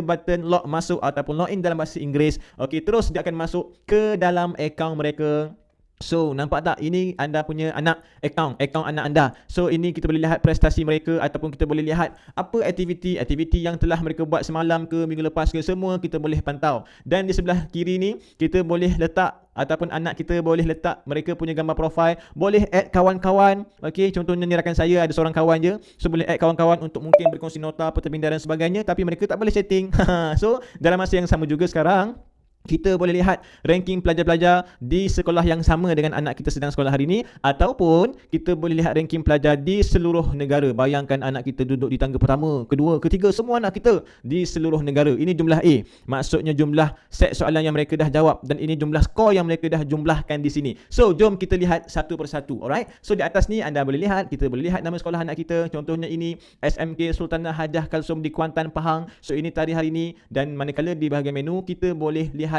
button lock masuk ataupun login dalam bahasa Inggeris. Okey, terus dia akan masuk ke dalam akaun mereka. So, nampak tak? Ini anda punya anak akaun anak anda. So, ini kita boleh lihat prestasi mereka ataupun kita boleh lihat apa aktiviti yang telah mereka buat semalam ke minggu lepas ke, semua kita boleh pantau. Dan di sebelah kiri ni kita boleh letak ataupun anak kita boleh letak mereka punya gambar profil, boleh add kawan-kawan. Okey, contohnya ni rakan saya ada seorang kawan je. So, boleh add kawan-kawan untuk mungkin berkongsi nota, pertemuan dan sebagainya, tapi mereka tak boleh chatting. So, dalam masa yang sama juga sekarang kita boleh lihat ranking pelajar-pelajar di sekolah yang sama dengan anak kita sedang sekolah hari ini, ataupun kita boleh lihat ranking pelajar di seluruh negara. Bayangkan anak kita duduk di tangga pertama, kedua, ketiga, semua anak kita di seluruh negara. Ini jumlah A, maksudnya jumlah set soalan yang mereka dah jawab, dan ini jumlah skor yang mereka dah jumlahkan di sini. So, jom kita lihat satu persatu. Alright, so di atas ni anda boleh lihat, kita boleh lihat nama sekolah anak kita. Contohnya ini SMK Sultanah Hajah Kalsum di Kuantan, Pahang. So, ini tarikh hari ini, dan manakala di bahagian menu kita boleh lihat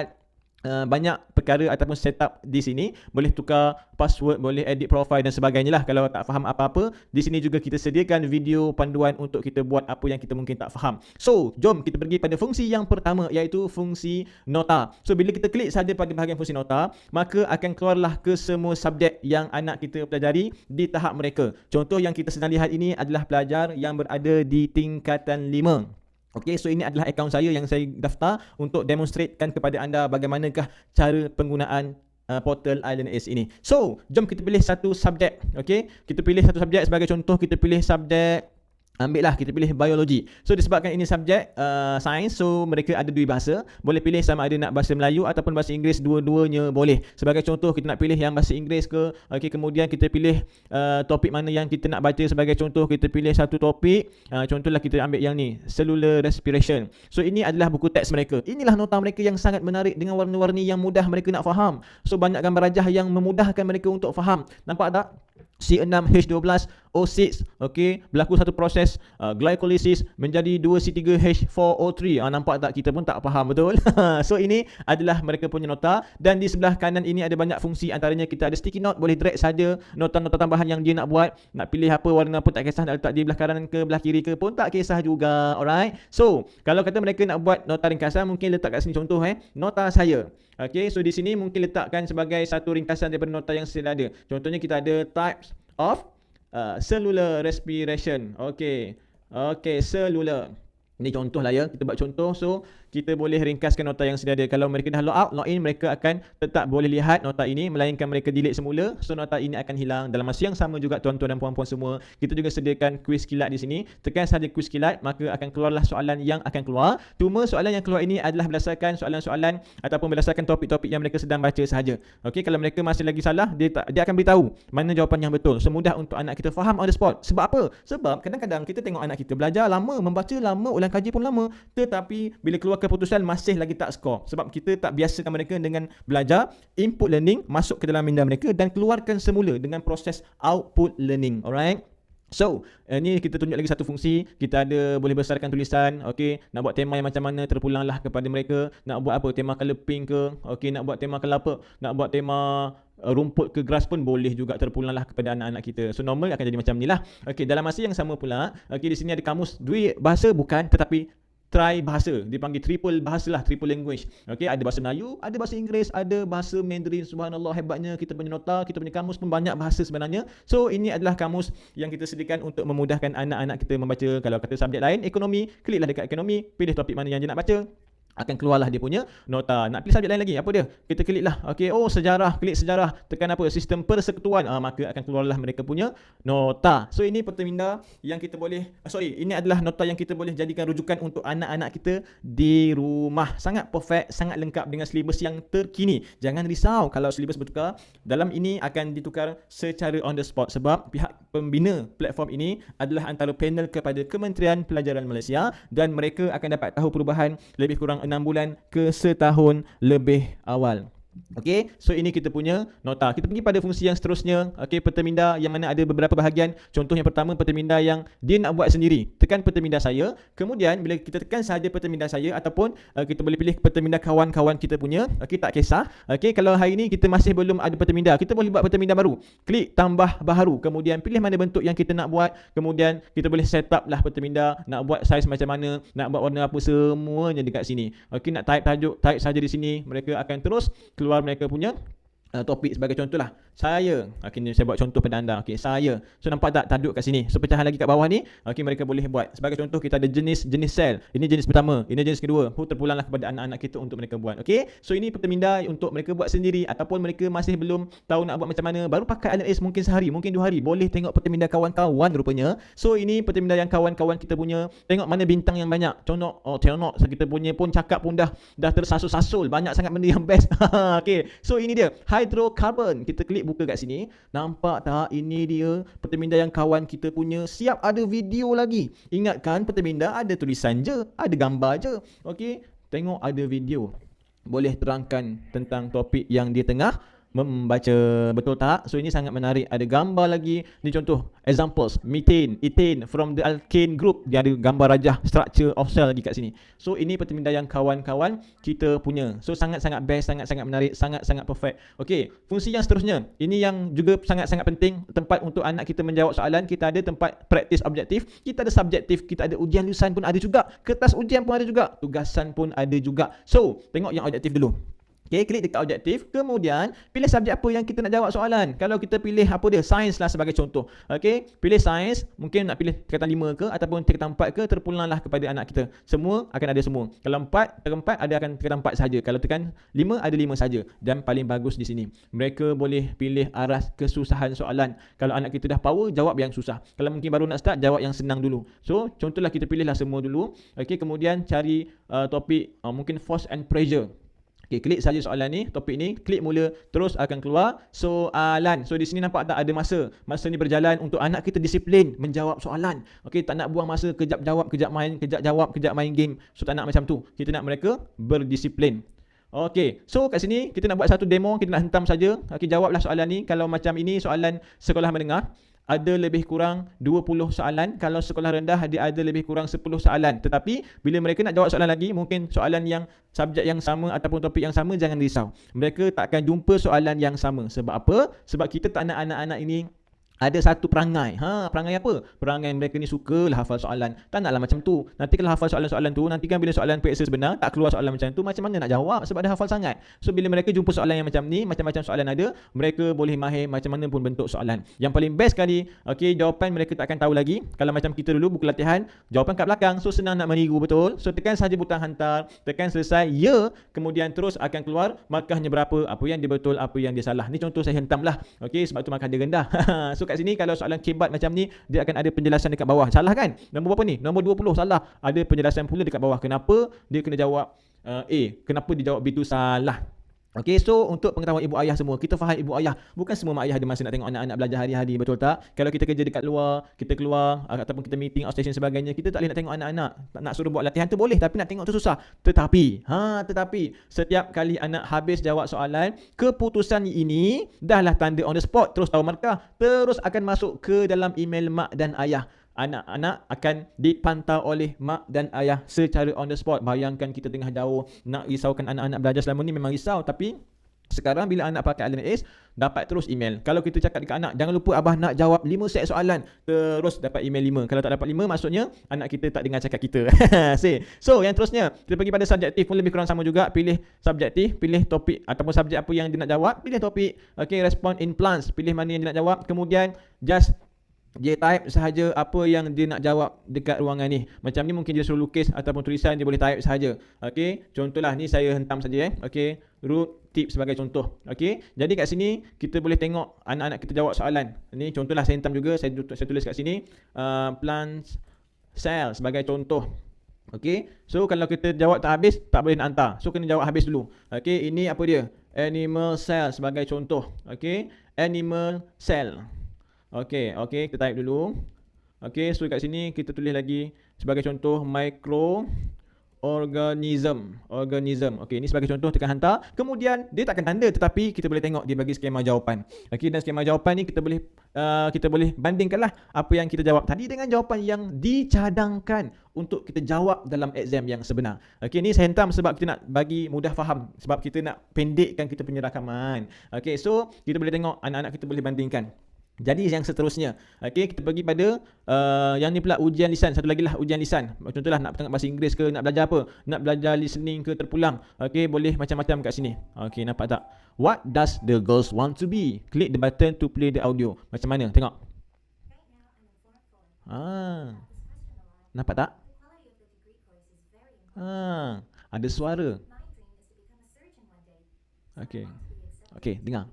banyak perkara ataupun setup di sini. Boleh tukar password, boleh edit profile dan sebagainya lah. Kalau tak faham apa-apa, di sini juga kita sediakan video panduan untuk kita buat apa yang kita mungkin tak faham. So, jom kita pergi pada fungsi yang pertama, iaitu fungsi nota. So, bila kita klik saja pada bahagian fungsi nota, maka akan keluarlah ke semua subjek yang anak kita pelajari di tahap mereka. Contoh yang kita sedang lihat ini adalah pelajar yang berada di tingkatan 5. Okey, so ini adalah akaun saya yang saya daftar untuk demonstratekan kepada anda bagaimanakah cara penggunaan portal iLearners ini. So, jom kita pilih satu subjek. Okey, kita pilih satu subjek sebagai contoh. Kita pilih subjek, ambillah kita pilih biologi. So, disebabkan ini subjek sains, so mereka ada dua bahasa. Boleh pilih sama ada nak bahasa Melayu ataupun bahasa Inggeris, dua-duanya boleh. Sebagai contoh, kita nak pilih yang bahasa Inggeris ke. Okey, kemudian kita pilih topik mana yang kita nak baca. Sebagai contoh, kita pilih satu topik. Contohlah kita ambil yang ni, cellular respiration. So, ini adalah buku teks mereka. Inilah nota mereka yang sangat menarik dengan warna-warni yang mudah mereka nak faham. So, banyak gambar rajah yang memudahkan mereka untuk faham. Nampak tak? C6H12 O6, okey, berlaku satu proses glycolysis menjadi 2C3H4O3. Nampak tak? Kita pun tak faham betul. So, ini adalah mereka punya nota, dan di sebelah kanan ini ada banyak fungsi. Antaranya kita ada sticky note, boleh drag saja nota-nota tambahan yang dia nak buat. Nak pilih apa warna pun tak kisah, nak letak di belah kanan ke belah kiri ke pun tak kisah juga. Alright. So, kalau kata mereka nak buat nota ringkasan, mungkin letak kat sini contoh nota saya. Okey, so di sini mungkin letakkan sebagai satu ringkasan daripada nota yang sedia ada. Contohnya kita ada types of cellular respiration. Okey. Okey, cellular. Ini contoh lah ya, kita buat contoh. So, kita boleh ringkaskan nota yang sedia ada. Kalau mereka dah log out, log in, mereka akan tetap boleh lihat nota ini, melainkan mereka delete semula. So, nota ini akan hilang. Dalam masa yang sama juga tuan-tuan dan puan-puan semua, kita juga sediakan kuis kilat di sini. Tekan saja kuis kilat, maka akan keluarlah soalan yang akan keluar. Cuma soalan yang keluar ini adalah berdasarkan soalan-soalan ataupun berdasarkan topik-topik yang mereka sedang baca sahaja. Okey, kalau mereka masih lagi salah, dia akan beritahu mana jawapan yang betul. So, mudah untuk anak kita faham on the spot. Sebab apa? Sebab kadang-kadang kita tengok anak kita belajar lama, membaca lama, ulang kaji pun lama, tetapi bila keluar keputusan masih lagi tak skor. Sebab kita tak biasakan mereka dengan belajar, input learning masuk ke dalam minda mereka dan keluarkan semula dengan proses output learning. Alright. So, ni kita tunjuk lagi satu fungsi. Kita ada boleh besarkan tulisan. Okey, nak buat tema yang macam mana, terpulanglah kepada mereka. Nak buat apa? Tema color pink ke? Okey, nak buat tema color apa? Nak buat tema rumput ke grass pun boleh juga, terpulanglah kepada anak-anak kita. So, normal akan jadi macam ni lah. Okey, dalam masa yang sama pula, okey, di sini ada kamus dua bahasa, bukan, tetapi try bahasa. Dipanggil triple bahasa lah, triple language. Okey, ada bahasa Melayu, ada bahasa Inggeris, ada bahasa Mandarin. Subhanallah, hebatnya kita punya nota, kita punya kamus pun banyak bahasa sebenarnya. So, ini adalah kamus yang kita sediakan untuk memudahkan anak-anak kita membaca. Kalau kata subjek lain, ekonomi, kliklah dekat ekonomi, pilih topik mana yang dia nak baca, akan keluarlah dia punya nota. Nak pilih subjek lain lagi, apa dia? Kita kliklah. Okey, oh sejarah, klik sejarah, tekan apa? Sistem persekutuan. Maka akan keluarlah mereka punya nota. So, ini perteminda yang kita boleh, ini adalah nota yang kita boleh jadikan rujukan untuk anak-anak kita di rumah. Sangat perfect, sangat lengkap dengan silibus yang terkini. Jangan risau kalau silibus bertukar. Dalam ini akan ditukar secara on the spot, sebab pihak pembina platform ini adalah antara panel kepada Kementerian Pelajaran Malaysia, dan mereka akan dapat tahu perubahan lebih kurang 6 bulan ke setahun lebih awal. Okey, so ini kita punya nota. Kita pergi pada fungsi yang seterusnya. Okey, peta minda yang mana ada beberapa bahagian. Contoh yang pertama, peta minda yang dia nak buat sendiri. Tekan peta minda saya. Kemudian bila kita tekan sahaja peta minda saya ataupun kita boleh pilih peta minda kawan-kawan kita punya. Okey, tak kisah. Okey, kalau hari ini kita masih belum ada peta minda, kita boleh buat peta minda baru. Klik tambah baharu. Kemudian pilih mana bentuk yang kita nak buat. Kemudian kita boleh set up lah peta minda, nak buat saiz macam mana, nak buat warna apa, semuanya dekat sini. Okey, nak type tajuk, type saja di sini. Mereka akan terus keluar mereka punya topik. Sebagai contohlah, saya, ni saya buat contoh pada anda. Okey, saya. So nampak tak tajuk kat sini. So pecahan lagi kat bawah ni, okey, mereka boleh buat. Sebagai contoh, kita ada jenis sel. Ini jenis pertama, ini jenis kedua. Terpulanglah kepada anak-anak kita untuk mereka buat. Okey. So ini peta minda untuk mereka buat sendiri ataupun mereka masih belum tahu nak buat macam mana, baru pakai LMS mungkin sehari, mungkin 2 hari, boleh tengok peta minda kawan-kawan rupanya. So ini peta minda yang kawan-kawan kita punya. Tengok mana bintang yang banyak. Tengok kita punya pun cakap pun dah tersasul-sasul. Banyak sangat benda yang best. Okey. So ini dia hydrocarbon. Kita klik buka kat sini. Nampak tak? Ini dia peta minda yang kawan kita punya. Siap ada video lagi. Ingatkan peta minda ada tulisan je, ada gambar je. Okey, tengok ada video. Boleh terangkan tentang topik yang dia tengah membaca, betul tak? So ini sangat menarik. Ada gambar lagi. Ni contoh examples, methane, ethane from the alkane group. Dia ada gambar rajah structure of cell lagi kat sini. So ini peta minda yang kawan-kawan kita punya. So sangat-sangat best, sangat-sangat menarik, sangat-sangat perfect. Okey, fungsi yang seterusnya. Ini yang juga sangat-sangat penting, tempat untuk anak kita menjawab soalan. Kita ada tempat praktis objektif, kita ada subjektif, kita ada ujian lisan pun ada juga, kertas ujian pun ada juga, tugasan pun ada juga. So tengok yang objektif dulu. Okay, klik dekat objektif. Kemudian pilih subjek apa yang kita nak jawab soalan. Kalau kita pilih apa dia, sains lah sebagai contoh. Okay, pilih sains. Mungkin nak pilih tingkatan 5 ke ataupun tingkatan 4 ke, terpulanglah kepada anak kita. Semua akan ada semua. Kalau 4 ada akan tingkatan 4 saja. Kalau tekan 5 ada 5 saja. Dan paling bagus di sini, mereka boleh pilih arah kesusahan soalan. Kalau anak kita dah power, jawab yang susah. Kalau mungkin baru nak start, jawab yang senang dulu. So contohlah kita pilihlah semua dulu. Okay, kemudian cari topik mungkin force and pressure. Okay, klik saja soalan ni, topik ni, klik mula, terus akan keluar soalan. So di sini nampak tak ada masa. Masa ni berjalan untuk anak kita disiplin menjawab soalan. Okay, tak nak buang masa kejap jawab, kejap main, kejap jawab, kejap main game. So tak nak macam tu. Kita nak mereka berdisiplin. Okay, so kat sini kita nak buat satu demo, kita nak hentam saja. Okay, jawablah soalan ni. Kalau macam ini soalan sekolah menengah, ada lebih kurang 20 soalan. Kalau sekolah rendah, dia ada lebih kurang 10 soalan. Tetapi bila mereka nak jawab soalan lagi, mungkin soalan yang subjek yang sama ataupun topik yang sama, jangan risau. Mereka tak akan jumpa soalan yang sama. Sebab apa? Sebab kita tak nak anak-anak ini ada satu perangai. Perangai apa? Perangai mereka ni sukalah hafal soalan. Tak naklah macam tu. Nanti kalau hafal soalan-soalan tu, nanti kan bila soalan periksa sebenar, tak keluar soalan macam tu, macam mana nak jawab? Sebab dah hafal sangat. So bila mereka jumpa soalan yang macam ni, macam-macam soalan ada, mereka boleh mahir macam mana pun bentuk soalan. Yang paling best kali, okay, jawapan mereka tak akan tahu lagi. Kalau macam kita dulu, buku latihan, jawapan kat belakang. So senang nak meniru, betul? So tekan saja butang hantar, tekan selesai, ya, kemudian terus akan keluar markahnya berapa, apa yang dia betul, apa yang dia salah. Ni contoh saya hentam lah. Okay, sebab tu markah dia rendah. So kat sini kalau soalan kebat macam ni, dia akan ada penjelasan dekat bawah. Salah kan? Nombor berapa ni? Nombor 20 salah. Ada penjelasan pula dekat bawah. Kenapa dia kena jawab A? Kenapa dia jawab B tu salah? Okay, so untuk pengetahuan ibu ayah semua, kita faham ibu ayah. Bukan semua mak ayah ada masa nak tengok anak-anak belajar hari-hari, betul tak? Kalau kita kerja dekat luar, kita keluar ataupun kita meeting outstation sebagainya, kita tak boleh nak tengok anak-anak. Nak suruh buat latihan tu boleh, tapi nak tengok tu susah. Tetapi setiap kali anak habis jawab soalan, keputusan ini dahlah tanda on the spot, terus tahu markah, terus akan masuk ke dalam email mak dan ayah. Anak-anak akan dipantau oleh mak dan ayah secara on the spot. Bayangkan kita tengah jauh, nak risaukan anak-anak belajar selama ni memang risau. Tapi sekarang bila anak pakai LMS, dapat terus email. Kalau kita cakap dekat anak, jangan lupa abah nak jawab 5 set soalan, terus dapat email 5. Kalau tak dapat 5, maksudnya anak kita tak dengar cakap kita. So yang terusnya, kita pergi pada subjektif pun lebih kurang sama juga. Pilih subjektif, pilih topik ataupun subjek apa yang dia nak jawab, pilih topik. Okay, respond in plants, pilih mana yang dia nak jawab. Kemudian just dia type sahaja apa yang dia nak jawab dekat ruangan ni. Macam ni mungkin dia suruh lukis ataupun tulisan, dia boleh type sahaja. Okey, contohlah ni saya hentam saja Okey, root tip sebagai contoh. Okey, jadi kat sini kita boleh tengok anak-anak kita jawab soalan. Ni contohlah saya hentam juga, saya tulis kat sini plants cell sebagai contoh. Okey, so kalau kita jawab tak habis, tak boleh nak hantar. So kena jawab habis dulu. Okey, ini apa dia? Animal cell sebagai contoh. Okey, animal cell. Okey, kita type dulu. Okey, so kat sini kita tulis lagi sebagai contoh micro organism. Okey, ini sebagai contoh tekan hantar. Kemudian dia takkan tanda tetapi kita boleh tengok dia bagi skema jawapan. Okey, dan skema jawapan ni kita boleh bandingkanlah apa yang kita jawab tadi dengan jawapan yang dicadangkan untuk kita jawab dalam exam yang sebenar. Okey, ni saya hentam sebab kita nak bagi mudah faham, sebab kita nak pendekkan kita punya rakaman. Okey, so kita boleh tengok anak-anak kita boleh bandingkan. Jadi yang seterusnya, okey, kita pergi pada yang ni pula ujian lisan. Satu lagi lah ujian lisan. Contohlah nak tengok bahasa Inggeris ke, nak belajar apa? Nak belajar listening ke terpulang. Okey, boleh macam-macam kat sini. Okey, nampak tak? What does the girls want to be? Click the button to play the audio. Macam mana? Tengok. Nampak tak? Ada suara. Okey. Okey, dengar.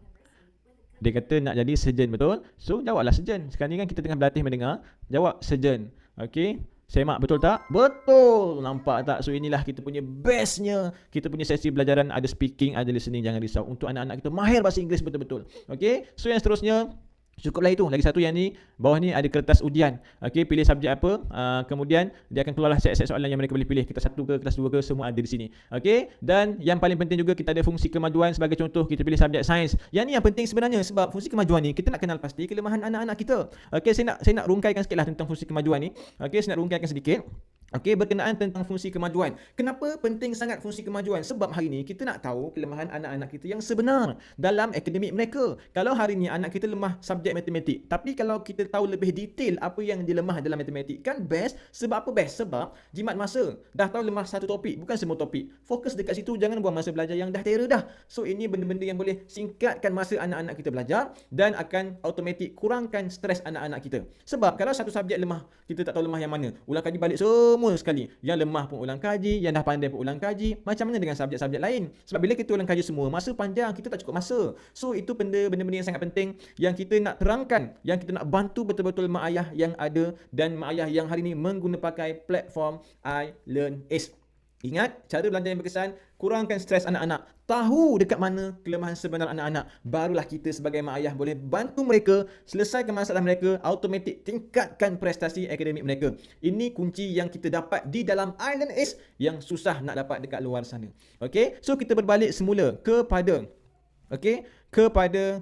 Dia kata nak jadi surgeon, betul? So jawablah surgeon. Sekarang ni kan kita tengah berlatih mendengar. Jawab surgeon. Okey. Semak, betul tak? Betul. Nampak tak? So inilah kita punya bestnya. Kita punya sesi belajaran ada speaking, ada listening. Jangan risau. Untuk anak-anak kita mahir bahasa Inggeris betul-betul. Okey. So yang seterusnya, cukuplah itu. Lagi satu yang ni, bawah ni ada kertas ujian. Okey, pilih subjek apa. Kemudian dia akan keluarlah set-set soalan yang mereka boleh pilih. Kelas 1 ke, kelas 2 ke, semua ada di sini. Okey, dan yang paling penting juga kita ada fungsi kemajuan. Sebagai contoh, kita pilih subjek sains. Yang ni yang penting sebenarnya, sebab fungsi kemajuan ni kita nak kenal pasti kelemahan anak-anak kita. Okey, saya nak rungkaikan sikitlah tentang fungsi kemajuan ni. Okey, saya nak rungkaikan sedikit. Okey, berkenaan tentang fungsi kemajuan. Kenapa penting sangat fungsi kemajuan? Sebab hari ni kita nak tahu kelemahan anak-anak kita yang sebenar dalam akademik mereka. Kalau hari ni anak kita lemah subjek matematik, tapi kalau kita tahu lebih detail apa yang dia lemah dalam matematik, kan best. Sebab apa best? Sebab jimat masa. Dah tahu lemah satu topik, bukan semua topik. Fokus dekat situ, jangan buang masa belajar yang dah terror dah. So ini benda-benda yang boleh singkatkan masa anak-anak kita belajar dan akan automatik kurangkan stres anak-anak kita. Sebab kalau satu subjek lemah, kita tak tahu lemah yang mana. Ulang kaji balik semua sekali. Yang lemah pun ulang kaji, yang dah pandai pun ulang kaji. Macam mana dengan subjek-subjek lain? Sebab bila kita ulang kaji semua, masa panjang, kita tak cukup masa. So itu benda-benda yang sangat penting yang kita nak terangkan, yang kita nak bantu betul-betul mak ayah yang ada dan mak ayah yang hari ini mengguna pakai platform iLearnAce. Ingat, cara belajar yang berkesan, kurangkan stres anak-anak. Tahu dekat mana kelemahan sebenar anak-anak. Barulah kita sebagai mak ayah boleh bantu mereka selesaikan masalah mereka, automatik tingkatkan prestasi akademik mereka. Ini kunci yang kita dapat di dalam iLearnAce yang susah nak dapat dekat luar sana. Okey, so kita berbalik semula kepada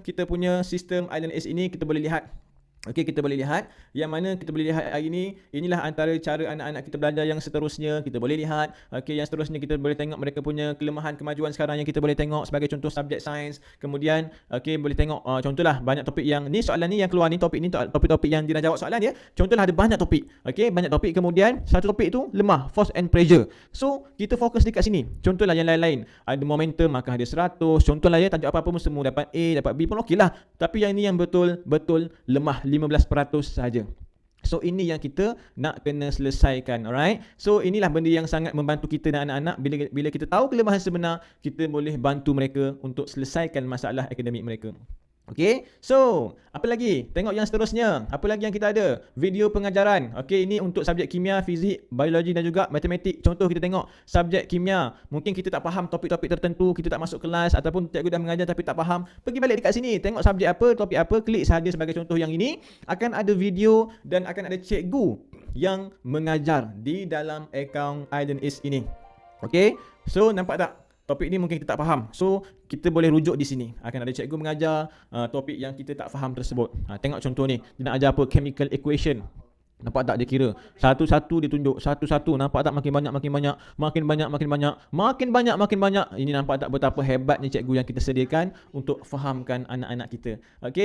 kita punya sistem iLearnAce ini. Kita boleh lihat. Okey, kita boleh lihat yang mana kita boleh lihat hari ini. Inilah antara cara anak-anak kita belajar yang seterusnya. Kita boleh lihat. Okey, yang seterusnya kita boleh tengok mereka punya kelemahan kemajuan sekarang yang kita boleh tengok sebagai contoh subjek sains. Kemudian okey, boleh tengok contohlah banyak topik yang ni, soalan ni yang keluar ni, topik ni topik-topik yang dia nak jawab soalan dia. Contohlah ada banyak topik. Okey, banyak topik, kemudian satu topik tu lemah, force and pressure. So kita fokus dekat sini. Contohlah yang lain-lain. Ada momentum, maka ada 100. Contohlah ya, tajuk apa-apa pun semua dapat A, dapat B pun okeylah. Tapi yang ni yang betul-betul lemah, 15% saja. So ini yang kita nak kena selesaikan. Alright. So inilah benda yang sangat membantu kita dan anak-anak. Bila kita tahu kelemahan sebenar, kita boleh bantu mereka untuk selesaikan masalah akademik mereka. Okey, so apa lagi? Tengok yang seterusnya. Apa lagi yang kita ada? Video pengajaran. Okey, ini untuk subjek kimia, fizik, biologi dan juga matematik. Contoh kita tengok subjek kimia. Mungkin kita tak faham topik-topik tertentu, kita tak masuk kelas ataupun cikgu dah mengajar tapi tak faham. Pergi balik dekat sini, tengok subjek apa, topik apa, klik sahaja sebagai contoh yang ini. Akan ada video dan akan ada cikgu yang mengajar di dalam akaun iLearnAce ini. Okey, so nampak tak? Topik ni mungkin kita tak faham. So, kita boleh rujuk di sini. Akan ada cikgu mengajar topik yang kita tak faham tersebut. Tengok contoh ni. Dia nak ajar apa? Chemical equation. Nampak tak dia kira? Satu-satu dia tunjuk. Satu-satu. Nampak tak makin banyak, makin banyak. Makin banyak, makin banyak. Makin banyak, makin banyak. Ini nampak tak betapa hebatnya cikgu yang kita sediakan untuk fahamkan anak-anak kita. Okey.